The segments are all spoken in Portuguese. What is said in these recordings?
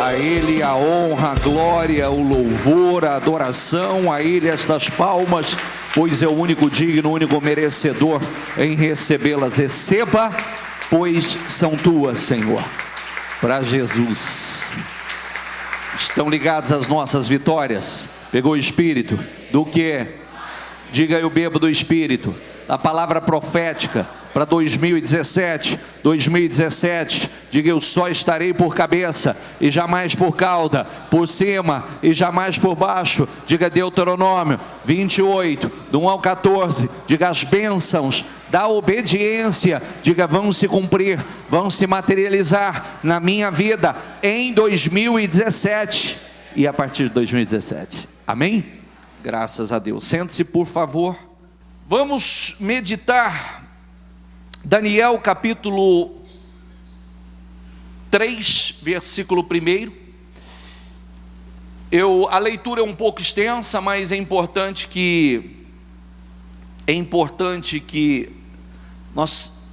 A Ele a honra, a glória, o louvor, a adoração, a Ele estas palmas, pois é o único digno, o único merecedor em recebê-las. Receba, pois são tuas, Senhor, para Jesus. Estão ligados às nossas vitórias? Pegou o Espírito? Do que? Diga: eu bebo do Espírito. A palavra profética para 2017, diga: eu só estarei por cabeça e jamais por cauda, por cima e jamais por baixo. Diga Deuteronômio 28, do 1 ao 14, diga: as bênçãos da obediência, diga, vão se cumprir, vão se materializar na minha vida em 2017 e a partir de 2017, amém? Graças a Deus. Sente-se, por favor. Vamos meditar Daniel capítulo 3, versículo 1. A leitura é um pouco extensa, mas é importante que nós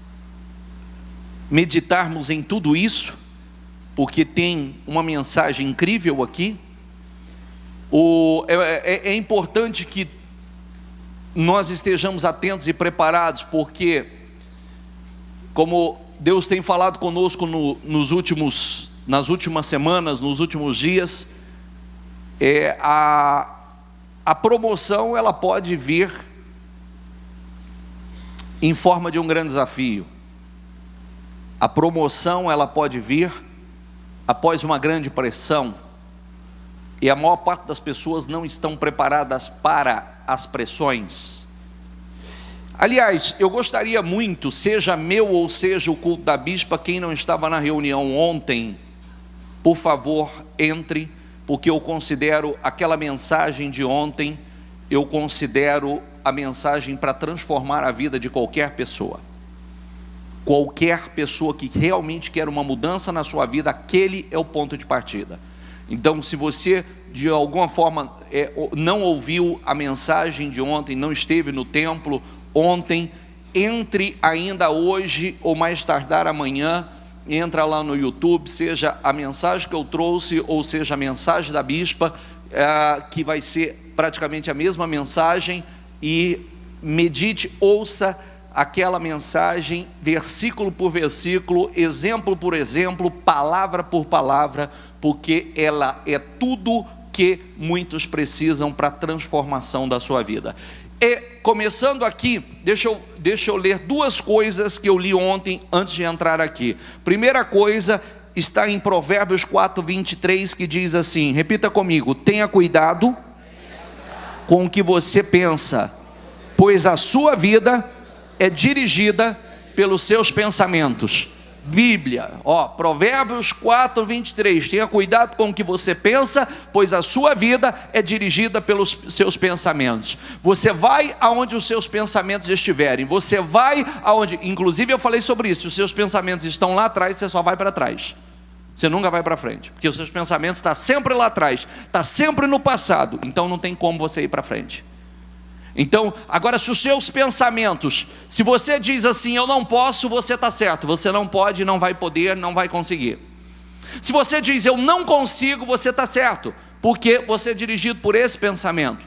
meditarmos em tudo isso, porque tem uma mensagem incrível aqui. É importante que nós estejamos atentos e preparados, porque como Deus tem falado conosco nas últimas semanas, nos últimos dias, a promoção ela pode vir em forma de um grande desafio. A promoção ela pode vir após uma grande pressão, e a maior parte das pessoas não estão preparadas para as pressões. Aliás, eu gostaria muito, seja meu ou seja o culto da bispa, quem não estava na reunião ontem, por favor, entre, porque eu considero aquela mensagem de ontem, eu considero a mensagem para transformar a vida de qualquer pessoa. Qualquer pessoa que realmente quer uma mudança na sua vida, aquele é o ponto de partida. Então, se você de alguma forma não ouviu a mensagem de ontem, não esteve no templo ontem, entre ainda hoje ou mais tardar amanhã, entra lá no YouTube, seja a mensagem que eu trouxe ou seja a mensagem da bispa, que vai ser praticamente a mesma mensagem, e medite, ouça aquela mensagem versículo por versículo, exemplo por exemplo, palavra por palavra, porque ela é tudo que muitos precisam para a transformação da sua vida. E começando aqui, deixa eu ler duas coisas que eu li ontem antes de entrar aqui. Primeira coisa está em Provérbios 4, 23, que diz assim, repita comigo: tenha cuidado com o que você pensa, pois a sua vida é dirigida pelos seus pensamentos. Bíblia, Provérbios 4, 23, tenha cuidado com o que você pensa, pois a sua vida é dirigida pelos seus pensamentos. Você vai aonde os seus pensamentos estiverem, você vai aonde, inclusive eu falei sobre isso, se os seus pensamentos estão lá atrás, você só vai para trás, você nunca vai para frente, porque os seus pensamentos estão sempre lá atrás, está sempre no passado, então não tem como você ir para frente. Então, agora, se os seus pensamentos, se você diz assim, eu não posso, você está certo, você não pode, não vai poder, não vai conseguir. Se você diz, eu não consigo, você está certo, porque você é dirigido por esse pensamento.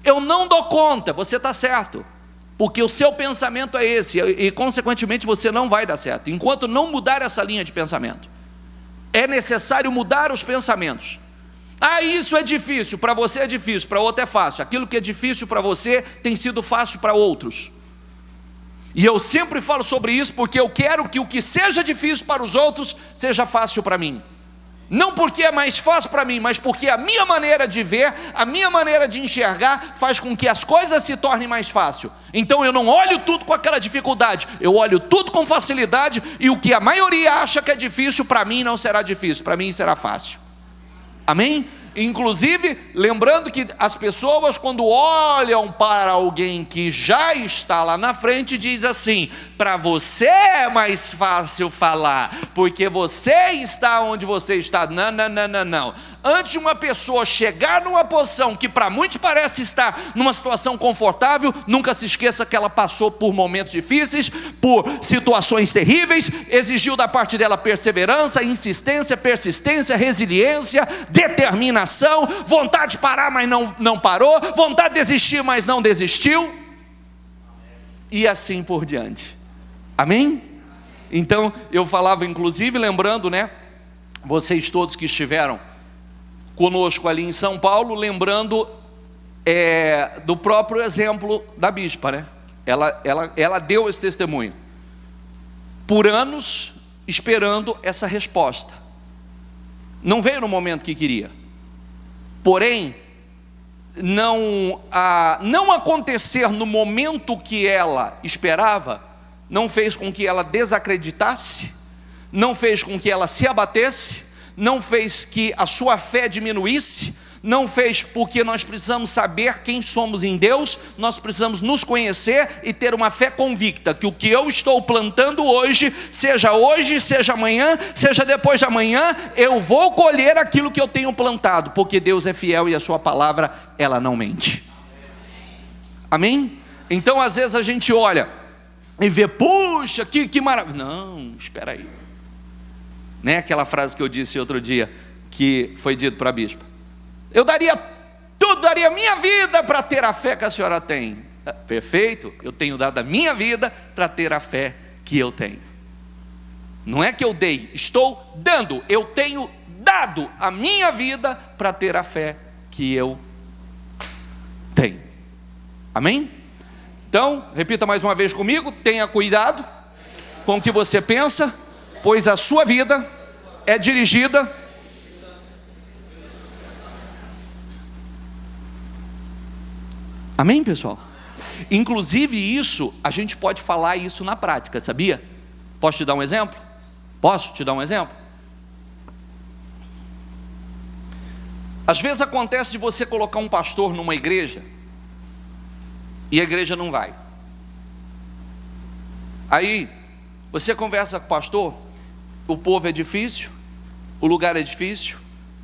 Eu não dou conta, você está certo, porque o seu pensamento é esse, e consequentemente você não vai dar certo, enquanto não mudar essa linha de pensamento. É necessário mudar os pensamentos. Isso é difícil, para você é difícil, para outro é fácil. Aquilo que é difícil para você tem sido fácil para outros. E eu sempre falo sobre isso porque eu quero que o que seja difícil para os outros seja fácil para mim. Não porque é mais fácil para mim, mas porque a minha maneira de ver, a minha maneira de enxergar faz com que as coisas se tornem mais fácil. Então eu não olho tudo com aquela dificuldade, eu olho tudo com facilidade, e o que a maioria acha que é difícil, para mim não será difícil, para mim será fácil. Amém? Inclusive, lembrando que as pessoas, quando olham para alguém que já está lá na frente, diz assim, para você é mais fácil falar, porque você está onde você está. Não. Antes de uma pessoa chegar numa posição que para muitos parece estar numa situação confortável, nunca se esqueça que ela passou por momentos difíceis, por situações terríveis, exigiu da parte dela perseverança, insistência, persistência, resiliência, determinação, vontade de parar, mas não parou, vontade de desistir, mas não desistiu, e assim por diante. Amém? Então, eu falava, inclusive, lembrando, vocês todos que estiveram conosco ali em São Paulo, lembrando do próprio exemplo da bispa, ela deu esse testemunho, por anos esperando essa resposta, não veio no momento que queria, porém, não acontecer no momento que ela esperava, não fez com que ela desacreditasse, não fez com que ela se abatesse, não fez que a sua fé diminuísse, não fez, porque nós precisamos saber quem somos em Deus, nós precisamos nos conhecer e ter uma fé convicta, que o que eu estou plantando hoje, seja amanhã, seja depois de amanhã, eu vou colher aquilo que eu tenho plantado, porque Deus é fiel e a sua palavra, ela não mente. Amém? Então às vezes a gente olha e vê, puxa, que maravilha. Não, espera aí. Aquela frase que eu disse outro dia, que foi dito para a bispa: eu daria tudo, daria minha vida para ter a fé que a senhora tem. Perfeito, eu tenho dado a minha vida para ter a fé que eu tenho. Não é que eu dei, estou dando, eu tenho dado a minha vida para ter a fé que eu tenho. Amém? Então, repita mais uma vez comigo: tenha cuidado com o que você pensa, pois a sua vida é dirigida Amém, pessoal? Inclusive isso, a gente pode falar isso na prática, sabia? Posso te dar um exemplo? Posso te dar um exemplo? Às vezes acontece de você colocar um pastor numa igreja e a igreja não vai. Aí você conversa com o pastor, o povo é difícil, o lugar é difícil,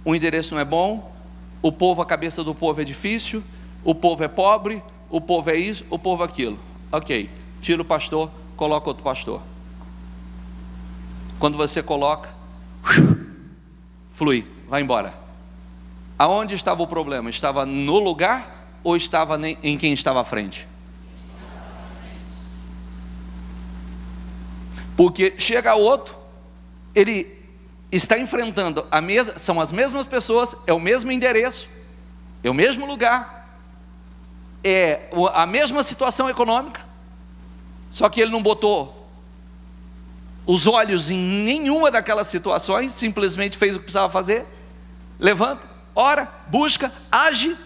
o endereço não é bom, o povo, a cabeça do povo é difícil, o povo é pobre, o povo é isso, o povo é aquilo. Ok, tira o pastor, coloca outro pastor. Quando você coloca, flui, vai embora. Aonde estava o problema? Estava no lugar ou estava em quem estava à frente? Porque chega outro, ele está enfrentando são as mesmas pessoas, é o mesmo endereço, é o mesmo lugar, é a mesma situação econômica, só que ele não botou os olhos em nenhuma daquelas situações, simplesmente fez o que precisava fazer, levanta, ora, busca, age,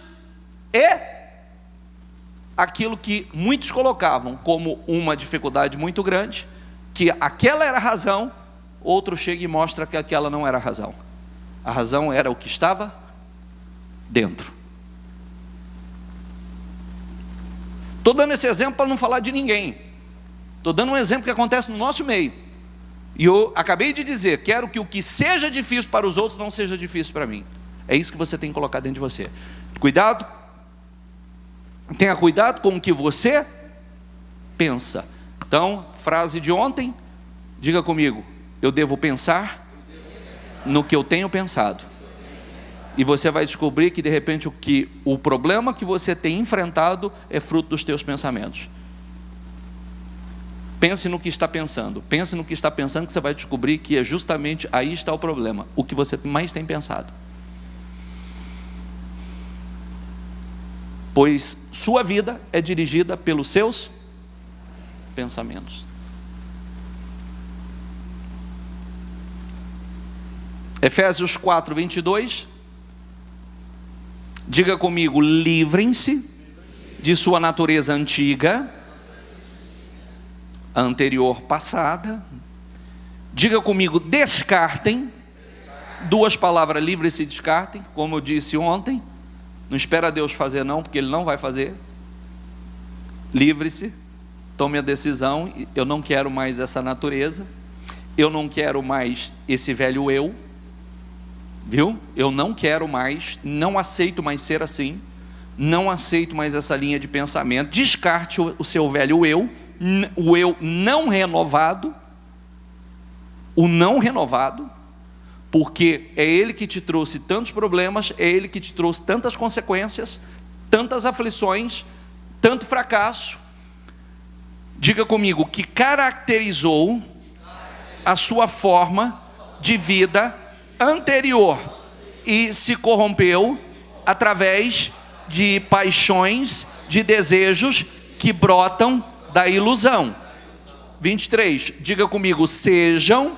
aquilo que muitos colocavam como uma dificuldade muito grande, que aquela era a razão, outro chega e mostra que aquela não era a razão. A razão era o que estava dentro. Estou dando esse exemplo para não falar de ninguém. Estou dando um exemplo que acontece no nosso meio. E eu acabei de dizer, quero que o que seja difícil para os outros não seja difícil para mim. É isso que você tem que colocar dentro de você. Cuidado. Tenha cuidado com o que você pensa. Então, frase de ontem, diga comigo: eu devo pensar no que eu tenho pensado. E você vai descobrir que de repente o problema que você tem enfrentado é fruto dos teus pensamentos. Pense no que está pensando. Pense no que está pensando, que você vai descobrir que é justamente aí está o problema. O que você mais tem pensado. Pois sua vida é dirigida pelos seus pensamentos. Efésios 4, 22. Diga comigo: livrem-se de sua natureza antiga, anterior, passada. Diga comigo: descartem. Duas palavras: livre-se e descartem. Como eu disse ontem, não espera Deus fazer não, porque Ele não vai fazer. Livre-se, tome a decisão. Eu não quero mais essa natureza, eu não quero mais esse velho eu. viu? Eu não quero mais, não aceito mais ser assim, não aceito mais essa linha de pensamento. Descarte o seu velho eu, o eu não renovado, o não renovado, porque é ele que te trouxe tantos problemas, é ele que te trouxe tantas consequências, tantas aflições, tanto fracasso. Diga comigo, que caracterizou a sua forma de vida anterior e se corrompeu através de paixões, de desejos que brotam da ilusão. 23, diga comigo, sejam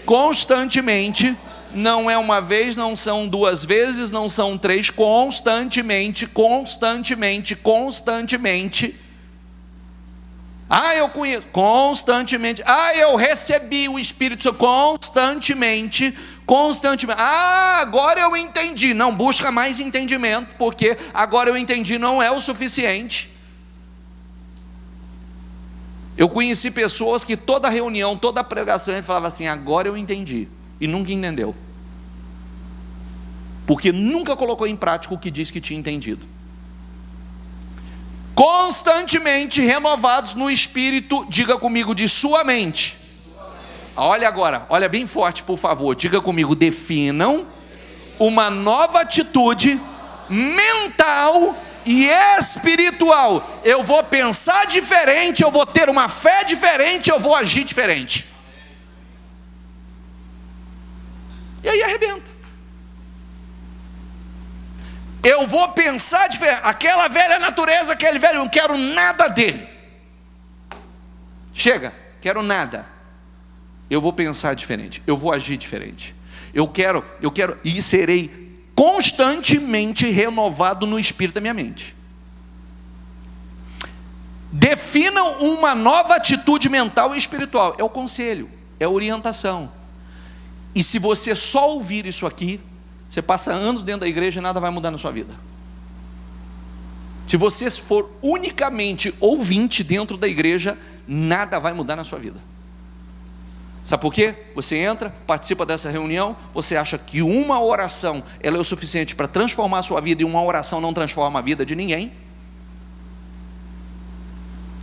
constantemente, não é uma vez, não são duas vezes, não são três, constantemente. Eu conheço, constantemente. Eu recebi o Espírito Santo, constantemente. Agora eu entendi. Não, busca mais entendimento, porque agora eu entendi não é o suficiente. Eu conheci pessoas que toda reunião, toda pregação, ele falava assim, agora eu entendi, e nunca entendeu, porque nunca colocou em prática o que disse que tinha entendido. Constantemente renovados no Espírito, diga comigo, de sua mente. Olha agora, olha bem forte por favor, diga comigo, definam uma nova atitude mental e espiritual. Eu vou pensar diferente, eu vou ter uma fé diferente, eu vou agir diferente. E aí arrebenta. Eu vou pensar diferente. Aquela velha natureza, aquele velho, não quero nada dele. Chega, quero nada. Eu vou pensar diferente, eu vou agir diferente. Eu quero e serei constantemente renovado no espírito da minha mente. Definam uma nova atitude mental e espiritual. É o conselho, é a orientação. E se você só ouvir isso aqui, você passa anos dentro da igreja e nada vai mudar na sua vida. Se você for unicamente ouvinte dentro da igreja, nada vai mudar na sua vida. Sabe por quê? Você entra, participa dessa reunião, você acha que uma oração ela é o suficiente para transformar a sua vida, e uma oração não transforma a vida de ninguém.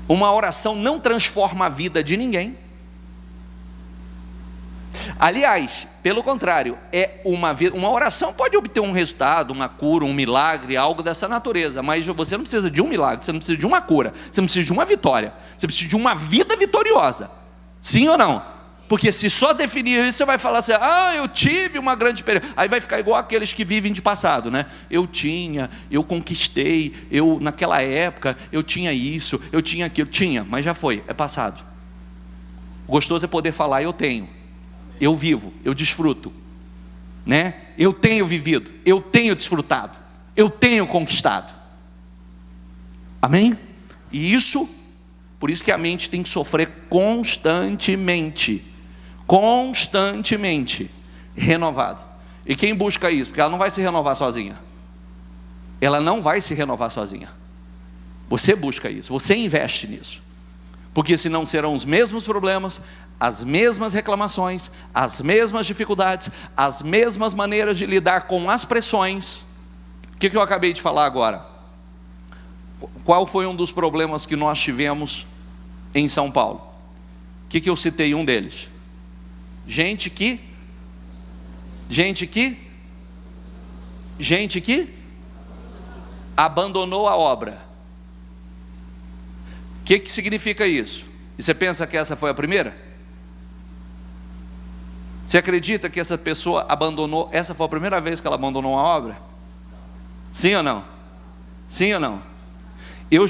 Uma oração não transforma a vida de ninguém. Aliás, pelo contrário, uma oração pode obter um resultado, uma cura, um milagre, algo dessa natureza, mas você não precisa de um milagre, você não precisa de uma cura, você não precisa de uma vitória, você precisa de uma vida vitoriosa. Sim ou não? Porque se só definir isso, você vai falar assim, eu tive uma grande experiência. Aí vai ficar igual aqueles que vivem de passado, né? Eu conquistei, naquela época, eu tinha isso, eu tinha aquilo. Tinha, mas já foi, é passado. Gostoso é poder falar, eu tenho, eu vivo, eu desfruto, né? Eu tenho vivido, eu tenho desfrutado, eu tenho conquistado. Amém? E por isso que a mente tem que sofrer constantemente renovado. E quem busca isso? Porque ela não vai se renovar sozinha. Ela não vai se renovar sozinha. Você busca isso, você investe nisso. Porque senão serão os mesmos problemas, as mesmas reclamações, as mesmas dificuldades, as mesmas maneiras de lidar com as pressões. O que eu acabei de falar agora? Qual foi um dos problemas que nós tivemos em São Paulo? O que eu citei? Um deles. Gente que abandonou a obra. O que significa isso? E você pensa que essa foi a primeira? Você acredita que essa pessoa abandonou, essa foi a primeira vez que ela abandonou a obra? Sim ou não? Sim ou não? Eu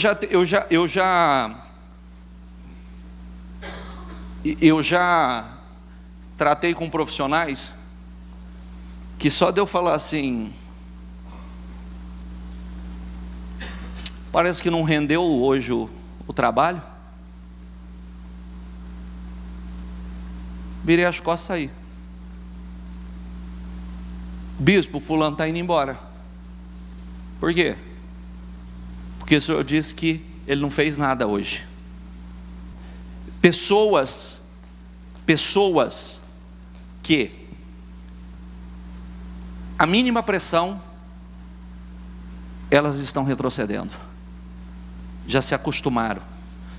já tratei com profissionais que só de eu falar assim, parece que não rendeu hoje o trabalho, virei as costas e saí. Bispo, fulano está indo embora. Por quê? Porque o senhor disse que ele não fez nada hoje. Pessoas que A mínima pressão, elas estão retrocedendo. Já se acostumaram.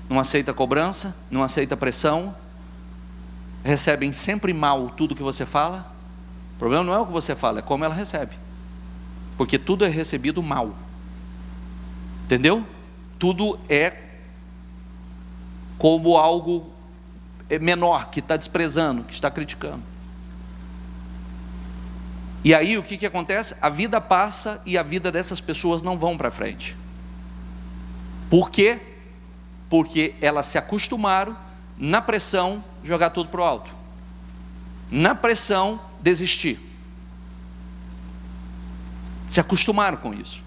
Não aceita cobrança, não aceita pressão, recebem sempre mal tudo que você fala. O problema não é o que você fala, é como ela recebe. Porque tudo é recebido mal. Entendeu? Tudo é como algo menor, que está desprezando, que está criticando. E aí o que acontece? A vida passa e a vida dessas pessoas não vão para frente. Por quê? Porque elas se acostumaram, na pressão, jogar tudo para o alto. Na pressão, desistir. Se acostumaram com isso.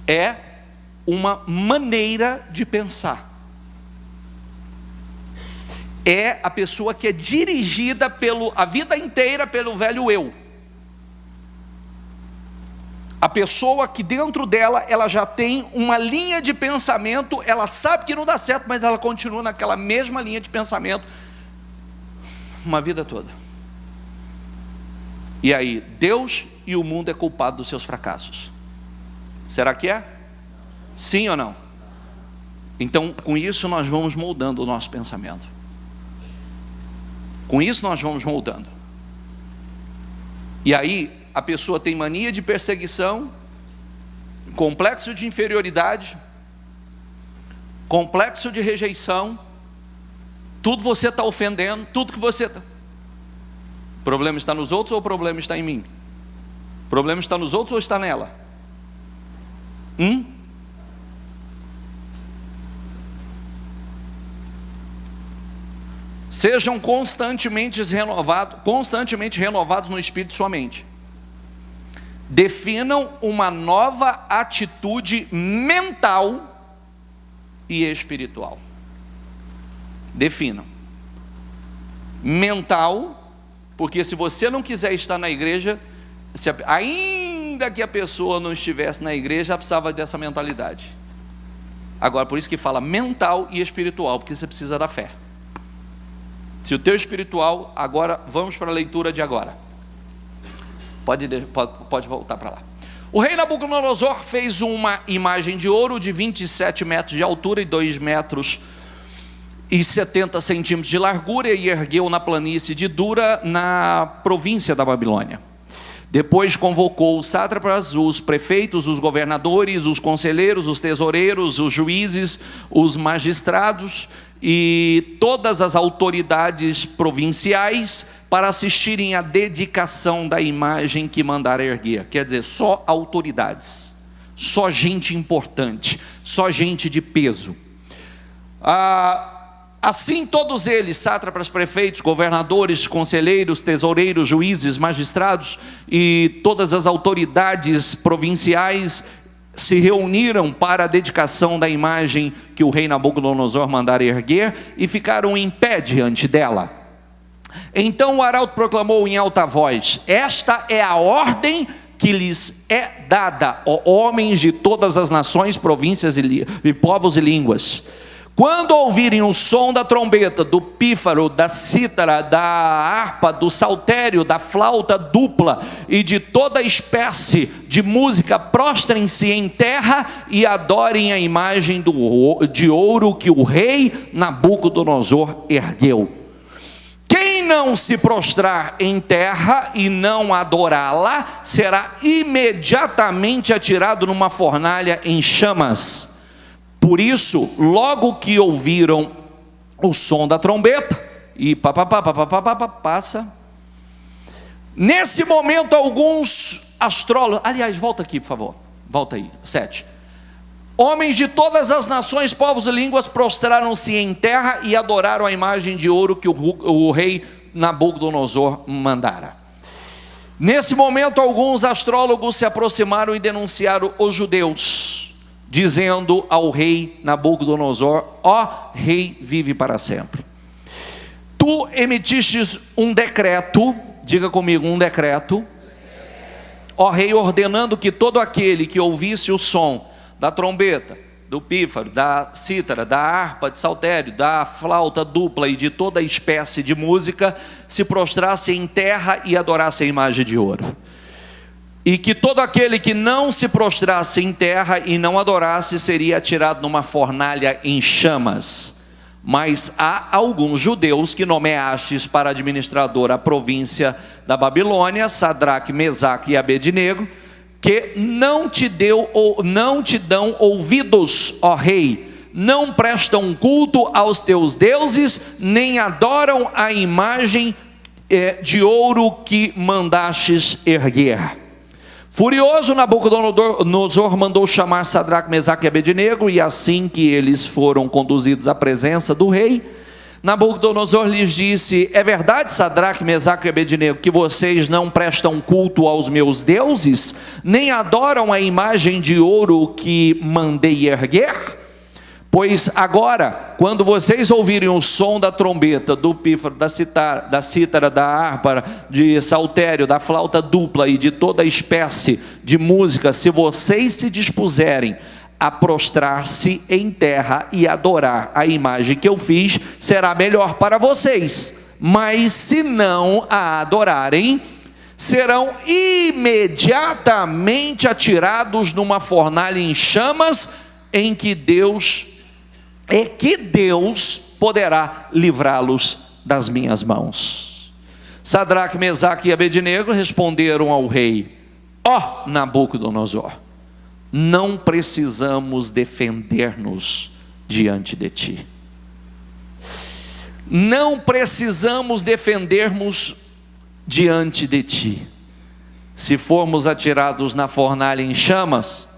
É uma maneira de pensar. É a pessoa que é dirigida a vida inteira pelo velho eu. A pessoa que dentro dela, ela já tem uma linha de pensamento, ela sabe que não dá certo, mas ela continua naquela mesma linha de pensamento uma vida toda. E aí, Deus e o mundo é culpado dos seus fracassos. Será que é? Sim ou não? Então, com isso nós vamos moldando o nosso pensamento. Com isso nós vamos moldando. E aí, a pessoa tem mania de perseguição, complexo de inferioridade, complexo de rejeição. Tudo você está ofendendo, tudo que você está. O problema está nos outros ou o problema está em mim? O problema está nos outros ou está nela? Sejam constantemente renovados no espírito de sua mente. Definam uma nova atitude mental e espiritual. Definam. Mental, porque se você não quiser estar na igreja, ainda que a pessoa não estivesse na igreja, ela precisava dessa mentalidade. Agora, por isso que fala mental e espiritual, porque você precisa da fé. Se o teu espiritual, agora vamos para a leitura de agora. Pode voltar para lá. O rei Nabucodonosor fez uma imagem de ouro de 27 metros de altura e 2 metros e 70 centímetros de largura e ergueu na planície de Dura, na província da Babilônia. Depois convocou os sátrapas, os prefeitos, os governadores, os conselheiros, os tesoureiros, os juízes, os magistrados e todas as autoridades provinciais para assistirem à dedicação da imagem que mandara erguer. Quer dizer, só autoridades, só gente importante, só gente de peso. Assim todos eles, sátrapas, prefeitos, governadores, conselheiros, tesoureiros, juízes, magistrados e todas as autoridades provinciais se reuniram para a dedicação da imagem que o rei Nabucodonosor mandara erguer e ficaram em pé diante dela. Então o arauto proclamou em alta voz: esta é a ordem que lhes é dada, ó homens de todas as nações, províncias e povos e línguas. Quando ouvirem o som da trombeta, do pífaro, da cítara, da harpa, do saltério, da flauta dupla e de toda espécie de música, prostrem-se em terra e adorem a imagem de ouro que o rei Nabucodonosor ergueu. Quem não se prostrar em terra e não adorá-la, será imediatamente atirado numa fornalha em chamas. Por isso, logo que ouviram o som da trombeta, e passa. Nesse momento, alguns astrólogos, aliás, volta aqui, por favor, volta aí, 7. Homens de todas as nações, povos e línguas prostraram-se em terra e adoraram a imagem de ouro que o rei Nabucodonosor mandara. Nesse momento, alguns astrólogos se aproximaram e denunciaram os judeus, dizendo ao rei Nabucodonosor: ó rei, vive para sempre. Tu emitistes um decreto, diga comigo, um decreto, ó rei, ordenando que todo aquele que ouvisse o som da trombeta, do pífaro, da cítara, da harpa, de saltério, da flauta dupla e de toda espécie de música, se prostrasse em terra e adorasse a imagem de ouro. e que todo aquele que não se prostrasse em terra e não adorasse seria atirado numa fornalha em chamas. Mas há alguns judeus que nomeastes para administrador a província da Babilônia, Sadraque, Mesaque e Abednego, que não te dão ouvidos, ó rei, não prestam culto aos teus deuses, nem adoram a imagem de ouro que mandastes erguer. Furioso, Nabucodonosor mandou chamar Sadraque, Mesaque e Abednego, e assim que eles foram conduzidos à presença do rei, Nabucodonosor lhes disse: é verdade, Sadraque, Mesaque e Abednego, que vocês não prestam culto aos meus deuses, nem adoram a imagem de ouro que mandei erguer? Pois agora, quando vocês ouvirem o som da trombeta, do pífaro, da cítara, da harpa, de saltério, da flauta dupla e de toda espécie de música, se vocês se dispuserem a prostrar-se em terra e adorar a imagem que eu fiz, será melhor para vocês. Mas se não a adorarem, serão imediatamente atirados numa fornalha em chamas, em que Deus poderá livrá-los das minhas mãos. Sadraque, Mesaque e Abednego responderam ao rei: ó Nabucodonosor, não precisamos defender-nos diante de ti. Não precisamos defendermos diante de ti. Se formos atirados na fornalha em chamas,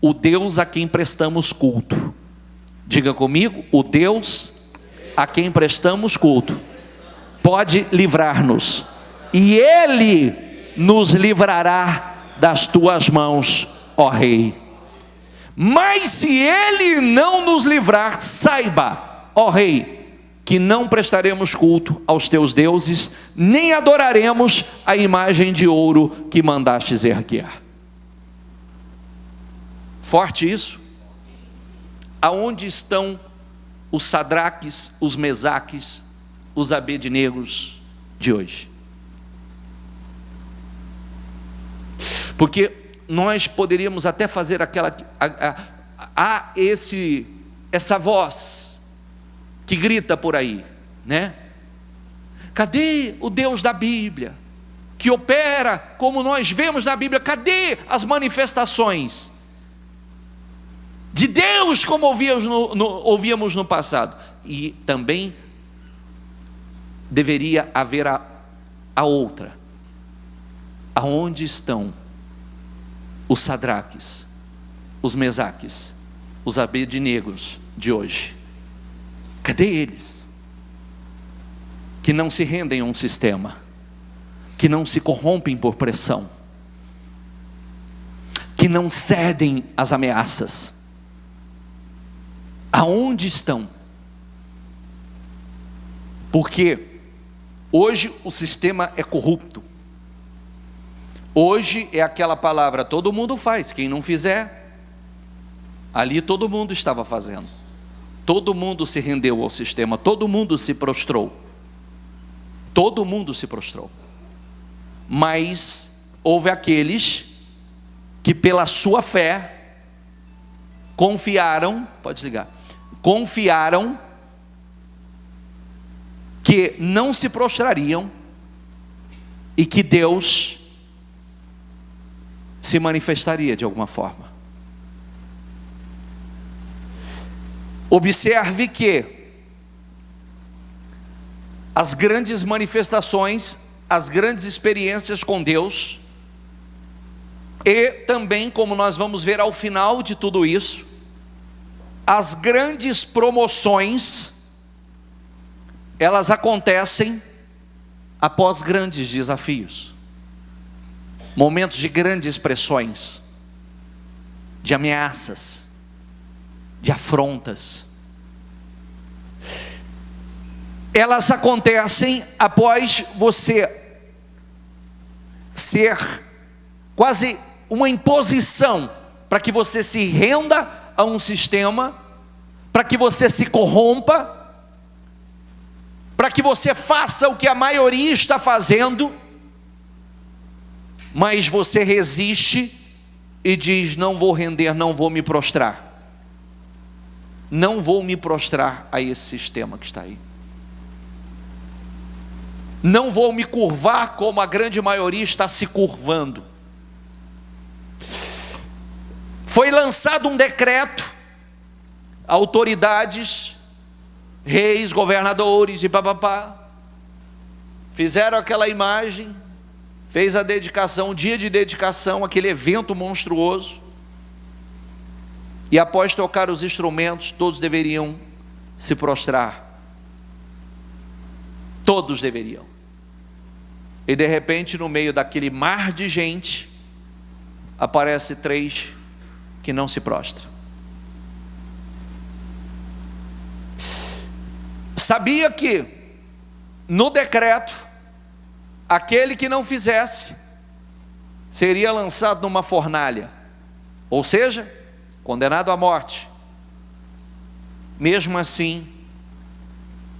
o Deus a quem prestamos culto, diga comigo, o Deus a quem prestamos culto pode livrar-nos, e Ele nos livrará das tuas mãos, ó rei. Mas se Ele não nos livrar, saiba, ó rei, que não prestaremos culto aos teus deuses, nem adoraremos a imagem de ouro que mandastes erguer. Forte isso? Aonde estão os Sadraques, os Mesaques, os Abednegos de hoje? Porque nós poderíamos até fazer essa voz que grita por aí, né? Cadê o Deus da Bíblia, que opera como nós vemos na Bíblia? Cadê as manifestações de Deus como ouvíamos no passado? E também deveria haver a outra: aonde estão os Sadraques, os Mesaques, os Abednegos de hoje? Cadê eles? Que não se rendem a um sistema, que não se corrompem por pressão, que não cedem às ameaças. Aonde estão? Porque hoje o sistema é corrupto. Hoje é aquela palavra: todo mundo faz, quem não fizer. Ali todo mundo estava fazendo, todo mundo se rendeu ao sistema, todo mundo se prostrou, todo mundo se prostrou. Mas houve aqueles que pela sua fé confiaram, pode ligar, confiaram que não se prostrariam e que Deus se manifestaria de alguma forma. Observe que as grandes manifestações, as grandes experiências com Deus, e também, como nós vamos ver ao final de tudo isso, as grandes promoções, elas acontecem após grandes desafios, momentos de grandes pressões, de ameaças, de afrontas. Elas acontecem após você ser quase uma imposição para que você se renda a um sistema, para que você se corrompa, para que você faça o que a maioria está fazendo. mas você resiste e diz: não vou render, não vou me prostrar. Não vou me prostrar a esse sistema que está aí. Não vou me curvar como a grande maioria está se curvando. Foi lançado um decreto, autoridades, reis, governadores e papapá, fizeram aquela imagem, fez a dedicação, o dia de dedicação, aquele evento monstruoso, e após tocar os instrumentos, todos deveriam se prostrar. Todos deveriam. E de repente, no meio daquele mar de gente, aparece 3 que não se prostram. Sabia que no decreto, aquele que não fizesse seria lançado numa fornalha, ou seja, condenado à morte. Mesmo assim,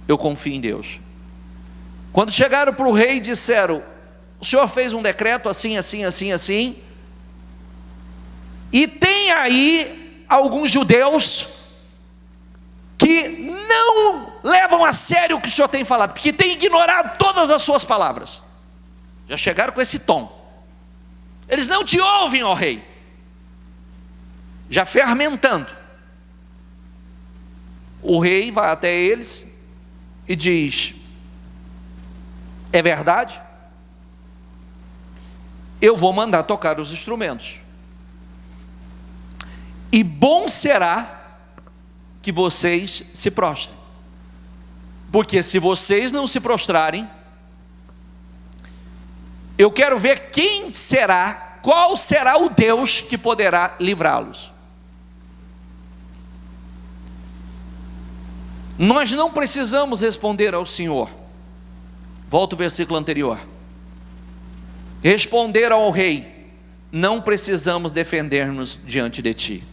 eu confio em Deus. Quando chegaram para o rei e disseram: o senhor fez um decreto assim, assim, assim, assim, e tem aí alguns judeus que não levam a sério o que o senhor tem falado, porque tem ignorado todas as suas palavras. Já chegaram com esse tom. Eles não te ouvem, ó rei. Já fermentando. O rei vai até eles e diz: é verdade? Eu vou mandar tocar os instrumentos. E bom será que vocês se prostrem. Porque se vocês não se prostrarem, eu quero ver quem será, qual será o Deus que poderá livrá-los. Nós não precisamos responder ao Senhor. Volta o versículo anterior. Responder ao rei: não precisamos defender-nos diante de ti.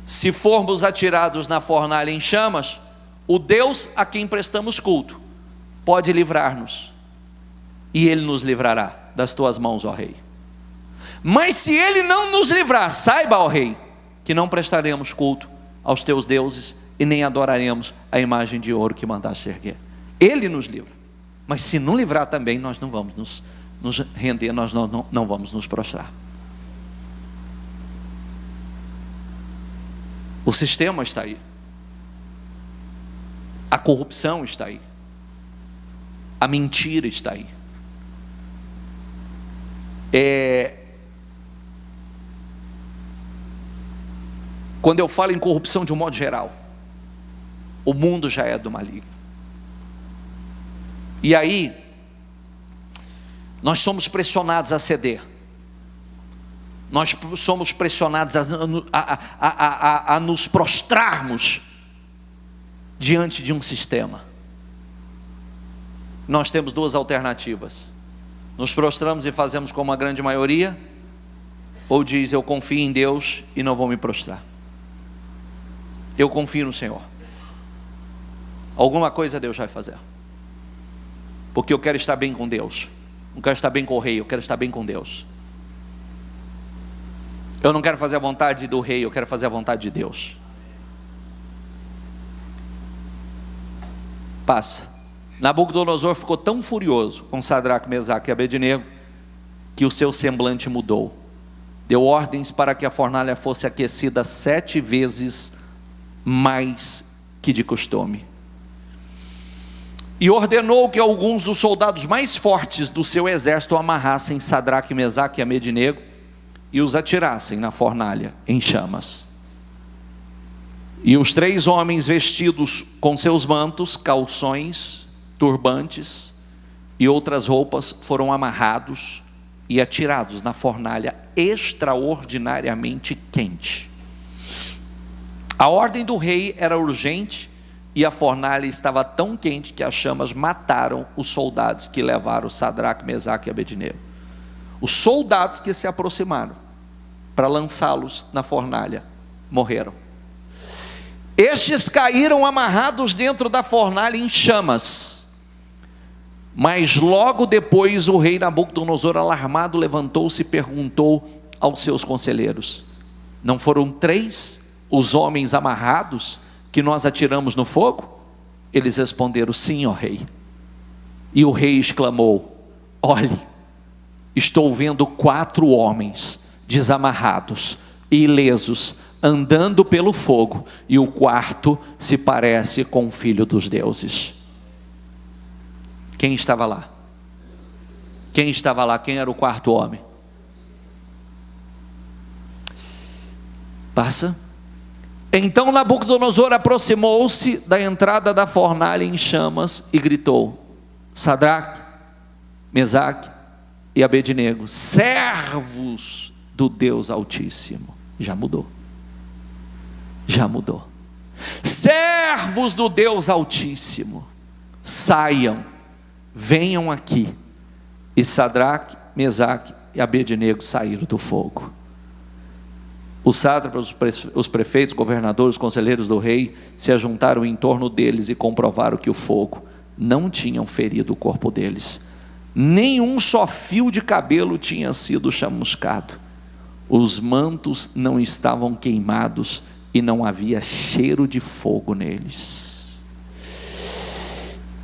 Se formos atirados na fornalha em chamas, o Deus a quem prestamos culto pode livrar-nos, e Ele nos livrará das tuas mãos, ó rei. Mas se Ele não nos livrar, saiba, ó rei, que não prestaremos culto aos teus deuses e nem adoraremos a imagem de ouro que mandaste erguer. Ele nos livra. Mas se não livrar também, nós não vamos nos render, nós não vamos nos prostrar. O sistema está aí. A corrupção está aí. A mentira está aí. Quando eu falo em corrupção de um modo geral, o mundo já é do maligno. E aí, nós somos pressionados a ceder. Nós somos pressionados a nos prostrarmos diante de um sistema. Nós temos 2 alternativas: nos prostramos e fazemos como a grande maioria, ou diz: eu confio em Deus e não vou me prostrar. Eu confio no Senhor. Alguma coisa Deus vai fazer, porque eu quero estar bem com Deus. Não quero estar bem com o rei, eu quero estar bem com Deus. Eu não quero fazer a vontade do rei, eu quero fazer a vontade de Deus. Passa. Nabucodonosor ficou tão furioso com Sadraque, Mesaque e Abednego que o seu semblante mudou. Deu ordens para que a fornalha fosse aquecida 7 vezes mais que de costume. E ordenou que alguns dos soldados mais fortes do seu exército amarrassem Sadraque, Mesaque e Abednego e os atirassem na fornalha em chamas. E os 3 homens vestidos com seus mantos, calções, turbantes e outras roupas foram amarrados e atirados na fornalha extraordinariamente quente. A ordem do rei era urgente e a fornalha estava tão quente que as chamas mataram os soldados que levaram Sadraque, Mesaque e Abednego. Os soldados que se aproximaram para lançá-los na fornalha morreram. Estes caíram amarrados dentro da fornalha em chamas. Mas logo depois o rei Nabucodonosor, alarmado, levantou-se e perguntou aos seus conselheiros: não foram 3 os homens amarrados que nós atiramos no fogo? Eles responderam: sim, ó rei. E o rei exclamou: olhe, estou vendo 4 homens desamarrados e ilesos, andando pelo fogo, e o quarto se parece com o filho dos deuses. Quem estava lá? Quem estava lá? Quem era o 4º homem? Passa. Então Nabucodonosor aproximou-se da entrada da fornalha em chamas e gritou: Sadraque, Mesaque e Abednego, servos do Deus Altíssimo. Já mudou. Já mudou. Servos do Deus Altíssimo, saiam, venham aqui. E Sadraque, Mesaque e Abednego saíram do fogo. Os sátrapas, os prefeitos, governadores, conselheiros do rei se ajuntaram em torno deles e comprovaram que o fogo não tinha ferido o corpo deles. Nenhum só fio de cabelo tinha sido chamuscado. Os mantos não estavam queimados e não havia cheiro de fogo neles.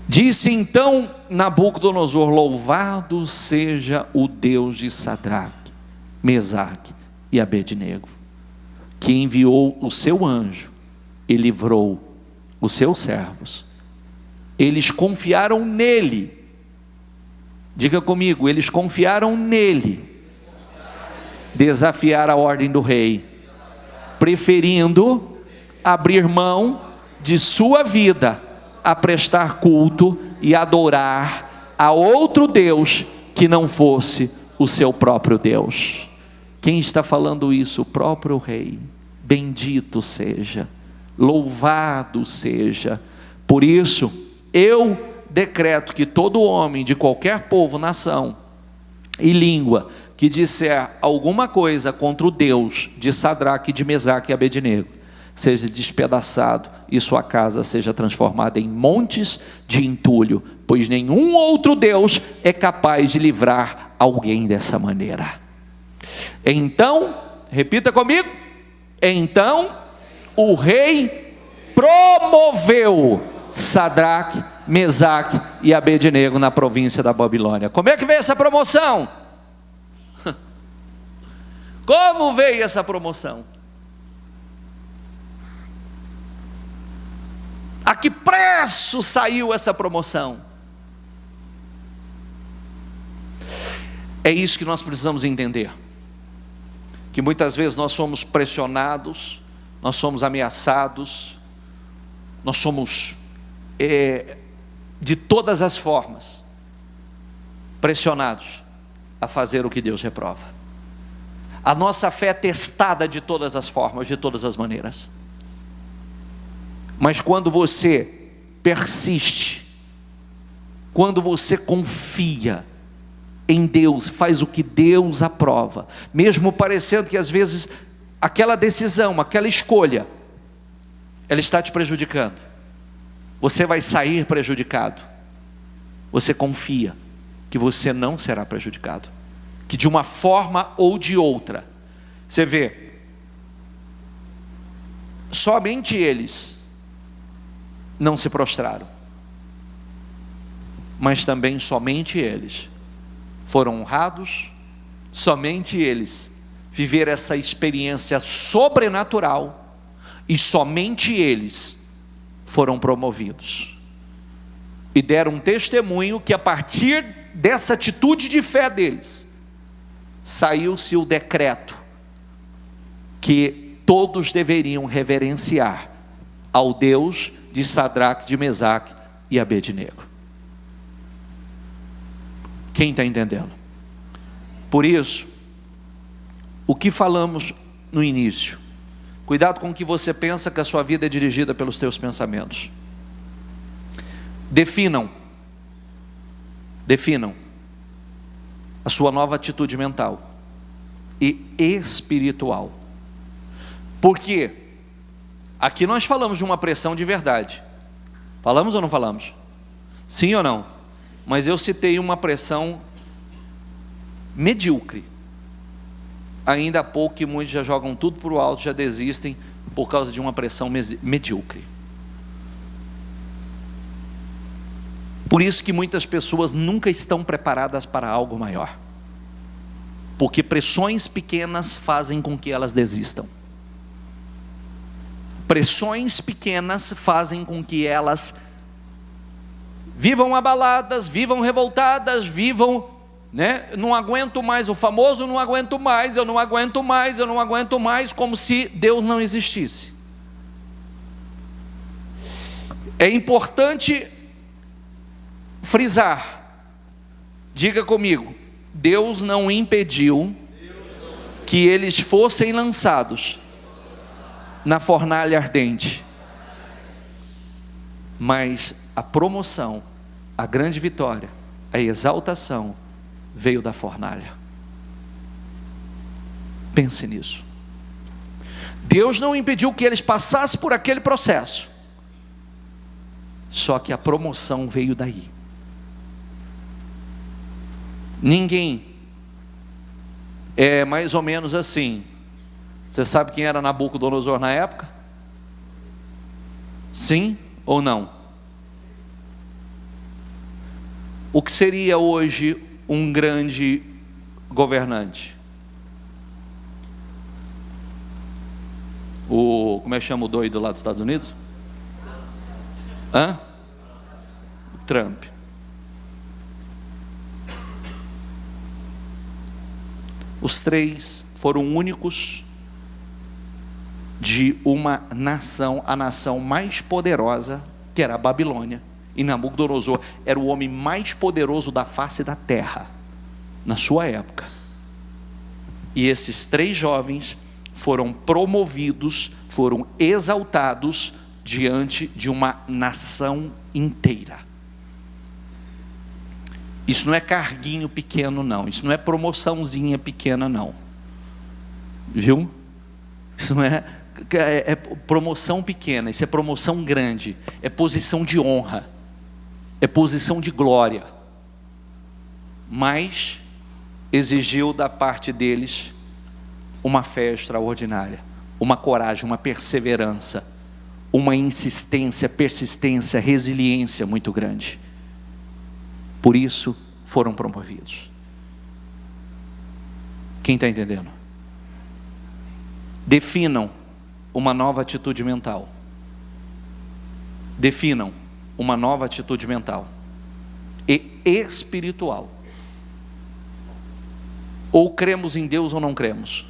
Disse então Nabucodonosor: louvado seja o Deus de Sadraque, Mesaque e Abednego, que enviou o seu anjo e livrou os seus servos. Eles confiaram nele. Diga comigo, eles confiaram nele. Desafiar a ordem do rei, preferindo abrir mão de sua vida a prestar culto e adorar a outro Deus que não fosse o seu próprio Deus. Quem está falando isso? O próprio rei. Bendito seja, louvado seja. Por isso eu decreto que todo homem de qualquer povo, nação e língua que disser alguma coisa contra o Deus de Sadraque, de Mesaque e Abednego, seja despedaçado e sua casa seja transformada em montes de entulho, pois nenhum outro Deus é capaz de livrar alguém dessa maneira. Então, repita comigo, então o rei promoveu Sadraque, Mesaque e Abednego na província da Babilônia. Como é que veio essa promoção? Como veio essa promoção? A que preço saiu essa promoção? É isso que nós precisamos entender. Que muitas vezes nós somos pressionados, nós somos ameaçados, nós somos de todas as formas pressionados a fazer o que Deus reprova. A nossa fé é testada de todas as formas, de todas as maneiras. Mas quando você persiste, quando você confia em Deus, faz o que Deus aprova, mesmo parecendo que às vezes aquela decisão, aquela escolha, ela está te prejudicando, você vai sair prejudicado. Você confia que você não será prejudicado, que de uma forma ou de outra, você vê, somente eles não se prostraram, mas também somente eles foram honrados, somente eles viveram essa experiência sobrenatural, e somente eles foram promovidos, e deram um testemunho que a partir dessa atitude de fé deles, saiu-se o decreto, que todos deveriam reverenciar ao Deus de Sadraque, de Mesaque e Abednego. Quem está entendendo? Por isso, o que falamos no início, cuidado com o que você pensa, que a sua vida é dirigida pelos teus pensamentos. Definam a sua nova atitude mental e espiritual. Porque aqui nós falamos de uma pressão de verdade. Falamos ou não falamos? Sim ou não? mas eu citei uma pressão medíocre. Ainda há pouco que muitos já jogam tudo para o alto, já desistem por causa de uma pressão medíocre. Por isso que muitas pessoas nunca estão preparadas para algo maior, porque pressões pequenas fazem com que elas desistam. Pressões pequenas fazem com que elas vivam abaladas, vivam revoltadas, vivam, não aguento mais, o famoso não aguento mais, eu não aguento mais, eu não aguento mais, como se Deus não existisse. É importante frisar, diga comigo, Deus não impediu que eles fossem lançados na fornalha ardente, mas a promoção, a grande vitória, a exaltação veio da fornalha. Pense nisso. Deus não impediu que eles passassem por aquele processo, só que a promoção veio daí. Ninguém é mais ou menos assim. Você sabe quem era Nabucodonosor na época? Sim ou não? O que seria hoje um grande governante? Como é que chama o doido lá dos Estados Unidos? Trump. Os três foram únicos de uma nação, a nação mais poderosa, que era a Babilônia. E Nabucodonosor era o homem mais poderoso da face da terra, na sua época. E esses três jovens foram promovidos, foram exaltados diante de uma nação inteira. Isso não é carguinho pequeno não, isso não é promoçãozinha pequena não, viu? Isso não é promoção pequena, isso é promoção grande, é posição de honra, é posição de glória, mas exigiu da parte deles uma fé extraordinária, uma coragem, uma perseverança, uma insistência, persistência, resiliência muito grande. Por isso foram promovidos. Quem está entendendo? Definam uma nova atitude mental. Definam uma nova atitude mental e espiritual. Ou cremos em Deus ou não cremos,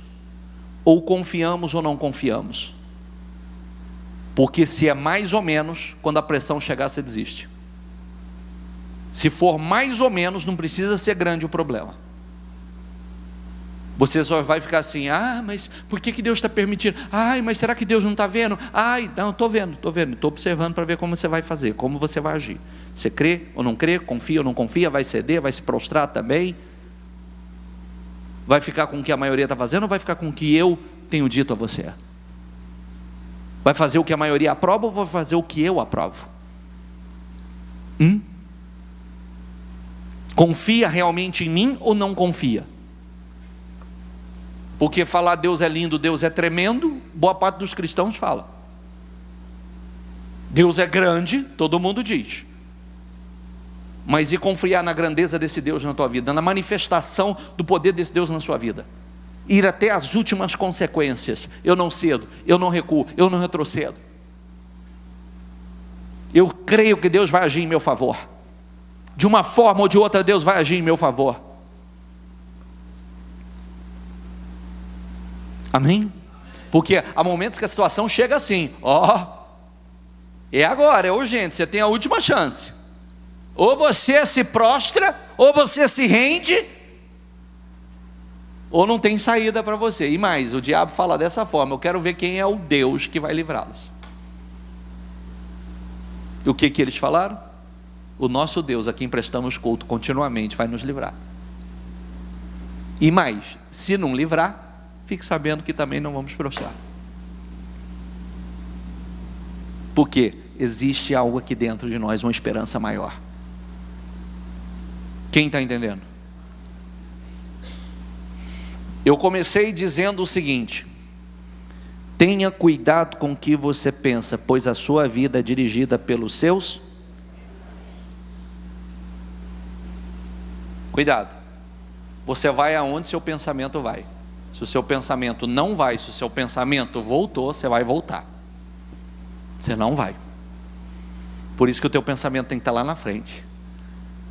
ou confiamos ou não confiamos. Porque se é mais ou menos, quando a pressão chegar, você desiste. Se for mais ou menos, não precisa ser grande o problema. Você só vai ficar assim: mas por que Deus está permitindo? Mas será que Deus não está vendo? Não, estou vendo, estou observando para ver como você vai fazer, como você vai agir. Você crê ou não crê, confia ou não confia, vai ceder, vai se prostrar também? Vai ficar com o que a maioria está fazendo ou vai ficar com o que eu tenho dito a você? Vai fazer o que a maioria aprova ou vai fazer o que eu aprovo? Confia realmente em mim ou não confia? Porque falar Deus é lindo, Deus é tremendo, boa parte dos cristãos fala. Deus é grande, todo mundo diz. Mas e confiar na grandeza desse Deus na tua vida, na manifestação do poder desse Deus na sua vida? Ir até as últimas consequências. Eu não cedo, eu não recuo, eu não retrocedo. Eu creio que Deus vai agir em meu favor. De uma forma ou de outra, Deus vai agir em meu favor. Amém? Porque há momentos que a situação chega assim: é agora, é urgente, você tem a última chance. Ou você se prostra, ou você se rende, ou não tem saída para você. E mais, o diabo fala dessa forma: eu quero ver quem é o Deus que vai livrá-los. E o que eles falaram? O nosso Deus, a quem prestamos culto continuamente, vai nos livrar. E mais, se não livrar, fique sabendo que também não vamos prostrar. Porque existe algo aqui dentro de nós, uma esperança maior. Quem está entendendo? Eu comecei dizendo o seguinte: tenha cuidado com o que você pensa, pois a sua vida é dirigida pelos seus. Cuidado. Você vai aonde seu pensamento vai. Se o seu pensamento não vai, se o seu pensamento voltou, você vai voltar. Você não vai. Por isso que o teu pensamento tem que estar lá na frente.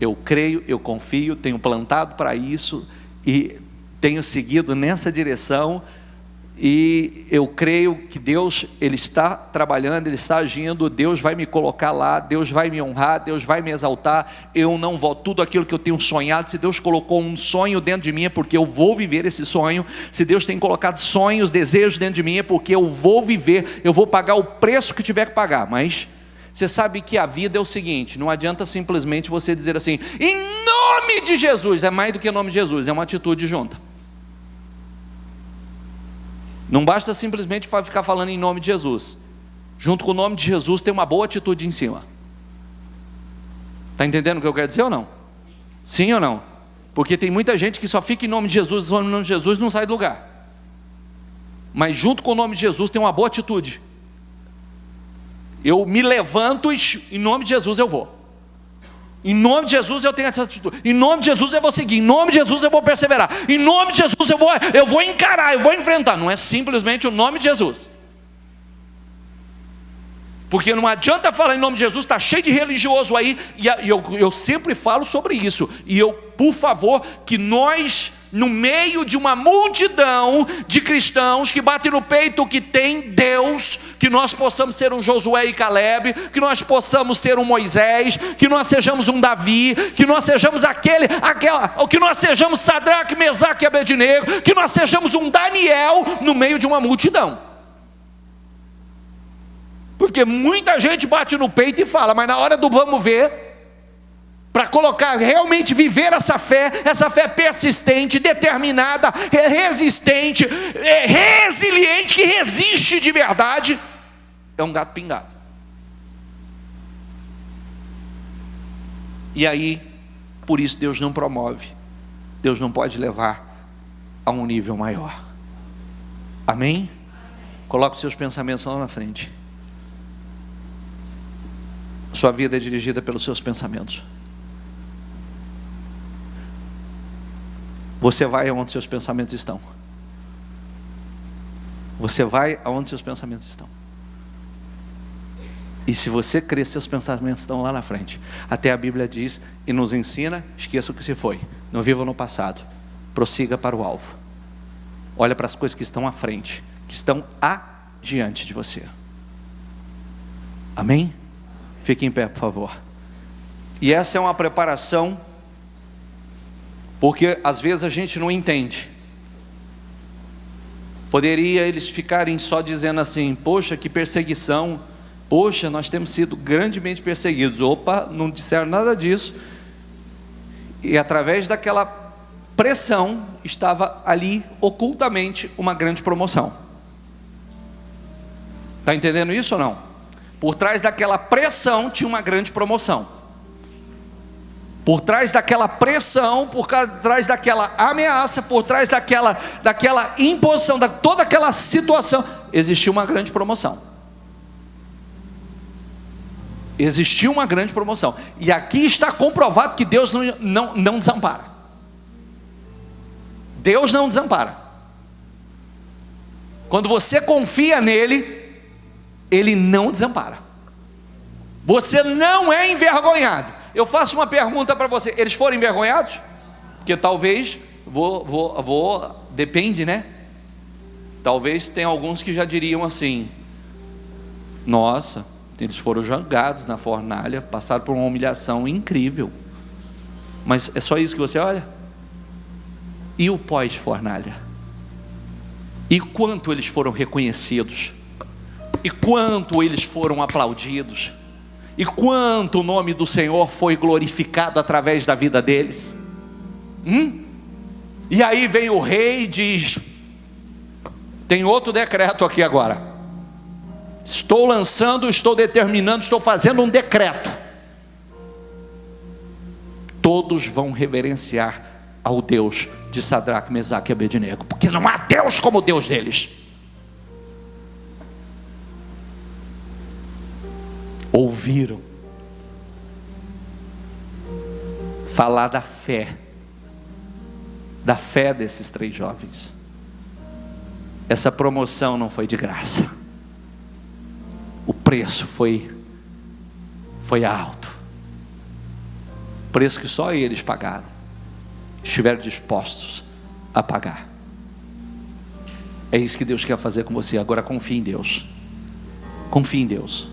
Eu creio, eu confio, tenho plantado para isso e tenho seguido nessa direção, e eu creio que Deus, Ele está trabalhando, Ele está agindo, Deus vai me colocar lá, Deus vai me honrar, Deus vai me exaltar. Eu não vou, tudo aquilo que eu tenho sonhado, se Deus colocou um sonho dentro de mim é porque eu vou viver esse sonho. Se Deus tem colocado sonhos, desejos dentro de mim é porque eu vou viver, eu vou pagar o preço que tiver que pagar. Mas você sabe que a vida é o seguinte, não adianta simplesmente você dizer assim, em nome de Jesus. É mais do que em nome de Jesus, é uma atitude junta. Não basta simplesmente ficar falando em nome de Jesus. Junto com o nome de Jesus tem uma boa atitude em cima. Está entendendo o que eu quero dizer ou não? Sim ou não? Porque tem muita gente que só fica em nome de Jesus, em nome de Jesus, não sai do lugar. Mas junto com o nome de Jesus tem uma boa atitude. Eu me levanto e em nome de Jesus eu vou. Em nome de Jesus eu tenho essa atitude. Em nome de Jesus eu vou seguir. Em nome de Jesus eu vou perseverar. Em nome de Jesus eu vou encarar, eu vou enfrentar. Não é simplesmente o nome de Jesus. Porque não adianta falar em nome de Jesus, está cheio de religioso aí. E eu sempre falo sobre isso. E eu, por favor, que nós, no meio de uma multidão de cristãos que batem no peito que tem Deus, que nós possamos ser um Josué e Caleb, que nós possamos ser um Moisés, que nós sejamos um Davi, que nós sejamos que nós sejamos Sadraque, Mesaque e Abednego, que nós sejamos um Daniel no meio de uma multidão. Porque muita gente bate no peito e fala, mas na hora do vamos ver, para colocar, realmente viver essa fé persistente, determinada, resistente, resiliente, que resiste de verdade, é um gato pingado. E aí, por isso Deus não promove, Deus não pode levar a um nível maior. Amém? Coloque os seus pensamentos lá na frente. Sua vida é dirigida pelos seus pensamentos. Você vai aonde seus pensamentos estão. Você vai aonde seus pensamentos estão. E se você crer, seus pensamentos estão lá na frente. Até a Bíblia diz e nos ensina, esqueça o que se foi, não viva no passado, prossiga para o alvo. Olha para as coisas que estão à frente, que estão adiante de você. Amém? Fique em pé, por favor. E essa é uma preparação, porque às vezes a gente não entende. Poderia eles ficarem só dizendo assim, poxa, que perseguição, poxa, nós temos sido grandemente perseguidos. Opa, não disseram nada disso. E através daquela pressão, estava ali ocultamente uma grande promoção. Está entendendo isso ou não? Por trás daquela pressão tinha uma grande promoção. Por trás daquela pressão, por trás daquela ameaça, por trás daquela imposição, toda aquela situação, existiu uma grande promoção. Existiu uma grande promoção. E aqui está comprovado que Deus não desampara. Deus não desampara. Quando você confia nele, Ele não desampara. Você não é envergonhado. Eu faço uma pergunta para você: eles foram envergonhados? Porque talvez, depende, né? Talvez tem alguns que já diriam assim: nossa, eles foram jogados na fornalha, passaram por uma humilhação incrível. Mas é só isso que você olha? E o pós-fornalha? E quanto eles foram reconhecidos? E quanto eles foram aplaudidos? E quanto o nome do Senhor foi glorificado através da vida deles? E aí vem o rei e diz: tem outro decreto aqui agora. Estou determinando, estou fazendo um decreto. todos vão reverenciar ao Deus de Sadraque, Mesaque e Abednego, porque não há Deus como o Deus deles. Ouviram falar da fé desses 3 jovens. Essa promoção não foi de graça, o preço foi alto, preço que só eles pagaram, estiveram dispostos a pagar. É isso que Deus quer fazer com você. Agora confie em Deus, confie em Deus,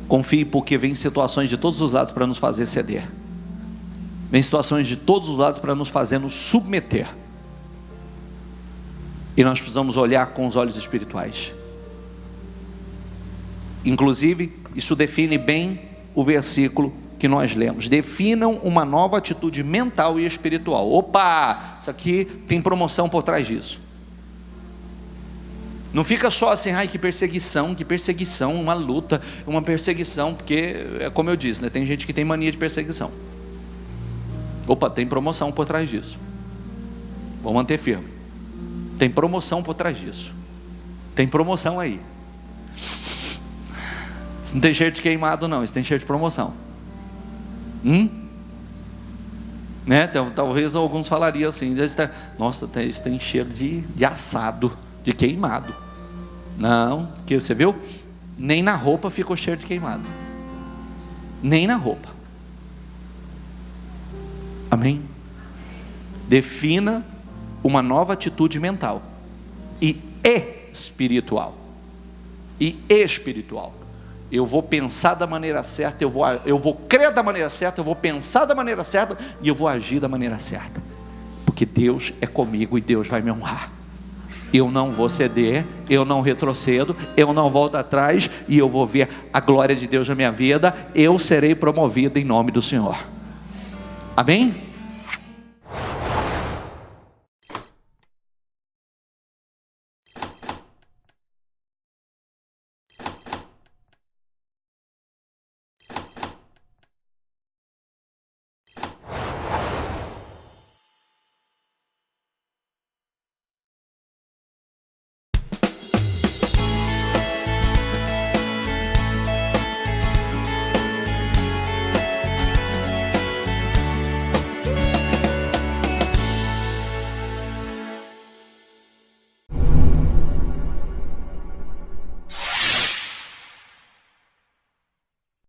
confie, porque vem situações de todos os lados para nos fazer ceder, vem situações de todos os lados para nos fazer nos submeter, e nós precisamos olhar com os olhos espirituais. Inclusive, isso define bem o versículo que nós lemos. Definam uma nova atitude mental e espiritual. Opa, isso aqui tem promoção por trás disso. Não fica só assim, ai, que perseguição, uma luta, uma perseguição, porque é como eu disse, né? Tem gente que tem mania de perseguição. Opa, tem promoção por trás disso. Vou manter firme. Tem promoção por trás disso. Tem promoção aí. Isso não tem cheiro de queimado não, isso tem cheiro de promoção. Né? Talvez alguns falariam assim, nossa, isso tem cheiro de assado, de queimado. Não, porque você viu? Nem na roupa ficou cheiro de queimado. Nem na roupa. Amém? Defina uma nova atitude mental e espiritual. Eu vou pensar da maneira certa, eu vou crer da maneira certa, eu vou pensar da maneira certa e eu vou agir da maneira certa, porque Deus é comigo e Deus vai me honrar. Eu não vou ceder, eu não retrocedo, eu não volto atrás, e eu vou ver a glória de Deus na minha vida. Eu serei promovido em nome do Senhor. Amém?